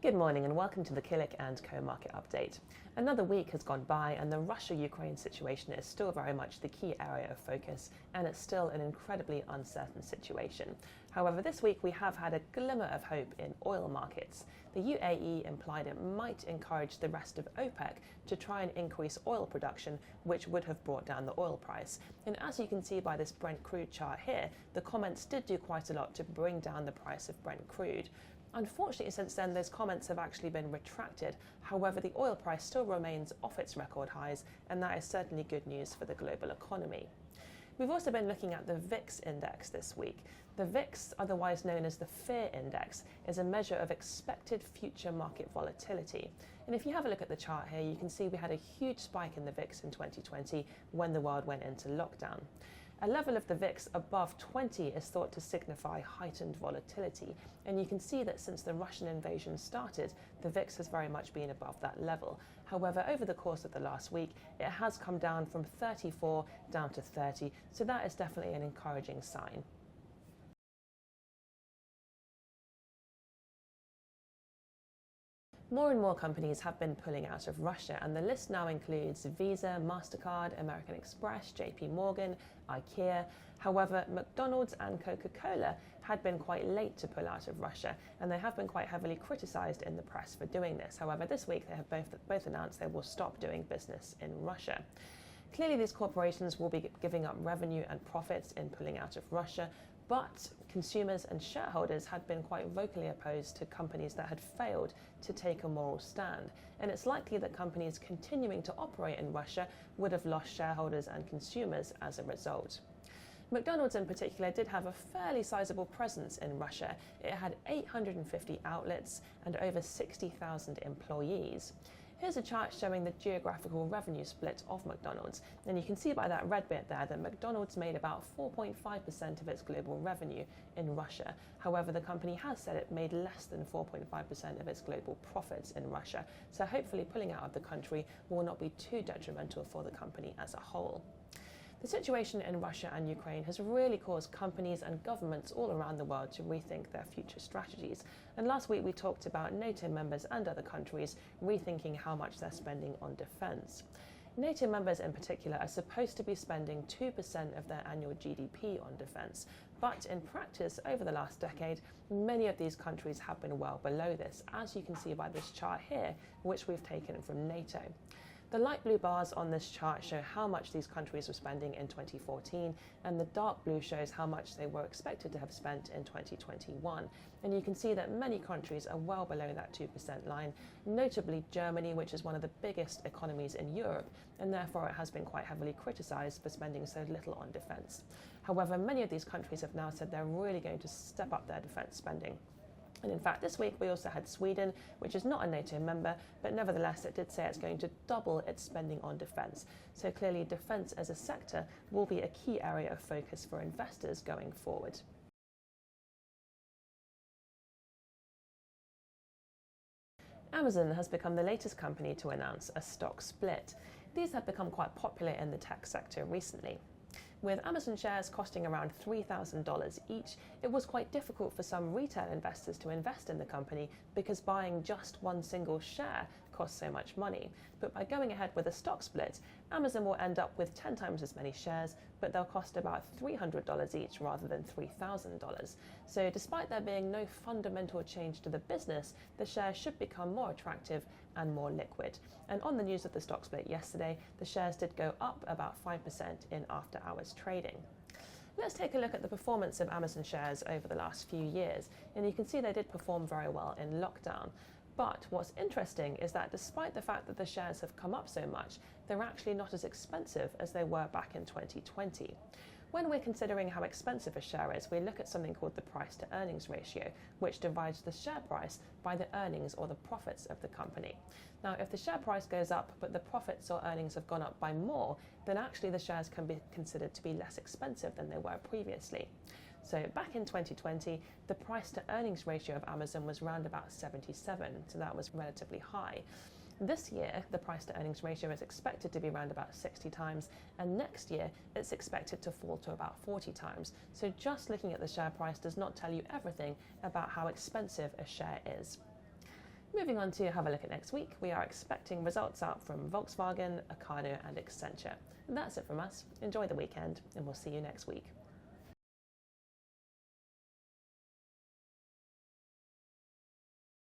Good morning and welcome to the Killik and Co market update. Another week has gone by and the Russia-Ukraine situation is still very much the key area of focus, and it's still an incredibly uncertain situation. However, this week we have had a glimmer of hope in oil markets. The UAE implied it might encourage the rest of OPEC to try and increase oil production, which would have brought down the oil price. And as you can see by this Brent crude chart here, the comments did do quite a lot to bring down the price of Brent crude. Unfortunately, since then, those comments have actually been retracted. However, the oil price still remains off its record highs, and that is certainly good news for the global economy. We've also been looking at the VIX index this week. The VIX, otherwise known as the Fear Index, is a measure of expected future market volatility. And if you have a look at the chart here, you can see we had a huge spike in the VIX in 2020 when the world went into lockdown. A level of the VIX above 20 is thought to signify heightened volatility, and you can see that since the Russian invasion started, the VIX has very much been above that level. However, over the course of the last week, it has come down from 34 down to 30, so that is definitely an encouraging sign. More and more companies have been pulling out of Russia, and the list now includes Visa, MasterCard, American Express, JP Morgan, IKEA. However, McDonald's and Coca-Cola had been quite late to pull out of Russia, and they have been quite heavily criticised in the press for doing this. However, this week they have both announced they will stop doing business in Russia. Clearly, these corporations will be giving up revenue and profits in pulling out of Russia, but consumers and shareholders had been quite vocally opposed to companies that had failed to take a moral stand. And it's likely that companies continuing to operate in Russia would have lost shareholders and consumers as a result. McDonald's in particular did have a fairly sizable presence in Russia. It had 850 outlets and over 60,000 employees. Here's a chart showing the geographical revenue split of McDonald's, and you can see by that red bit there that McDonald's made about 4.5% of its global revenue in Russia. However, the company has said it made less than 4.5% of its global profits in Russia, so hopefully pulling out of the country will not be too detrimental for the company as a whole. The situation in Russia and Ukraine has really caused companies and governments all around the world to rethink their future strategies. And last week we talked about NATO members and other countries rethinking how much they're spending on defence. NATO members in particular are supposed to be spending 2% of their annual GDP on defence, but in practice over the last decade, many of these countries have been well below this, as you can see by this chart here, which we've taken from NATO. The light blue bars on this chart show how much these countries were spending in 2014, and the dark blue shows how much they were expected to have spent in 2021. And you can see that many countries are well below that 2% line, notably Germany, which is one of the biggest economies in Europe, and therefore it has been quite heavily criticised for spending so little on defence. However, many of these countries have now said they're really going to step up their defence spending. And in fact, this week we also had Sweden, which is not a NATO member, but nevertheless it did say it's going to double its spending on defence. So clearly defence as a sector will be a key area of focus for investors going forward. Amazon has become the latest company to announce a stock split. These have become quite popular in the tech sector recently. With Amazon shares costing around $3,000 each, it was quite difficult for some retail investors to invest in the company because buying just one single share costs so much money. But by going ahead with a stock split, Amazon will end up with 10 times as many shares, but they'll cost about $300 each rather than $3,000. So despite there being no fundamental change to the business, the shares should become more attractive and more liquid. And on the news of the stock split yesterday, the shares did go up about 5% in after-hours trading. Let's take a look at the performance of Amazon shares over the last few years, and you can see they did perform very well in lockdown. But what's interesting is that despite the fact that the shares have come up so much, they're actually not as expensive as they were back in 2020. When we're considering how expensive a share is, we look at something called the price to earnings ratio, which divides the share price by the earnings or the profits of the company. Now, if the share price goes up, but the profits or earnings have gone up by more, then actually the shares can be considered to be less expensive than they were previously. So back in 2020, the price to earnings ratio of Amazon was around about 77, so that was relatively high. This year, the price to earnings ratio is expected to be around about 60 times, and next year it's expected to fall to about 40 times. So just looking at the share price does not tell you everything about how expensive a share is. Moving on to have a look at next week, we are expecting results out from Volkswagen, Ocado and Accenture. And that's it from us. Enjoy the weekend, and we'll see you next week.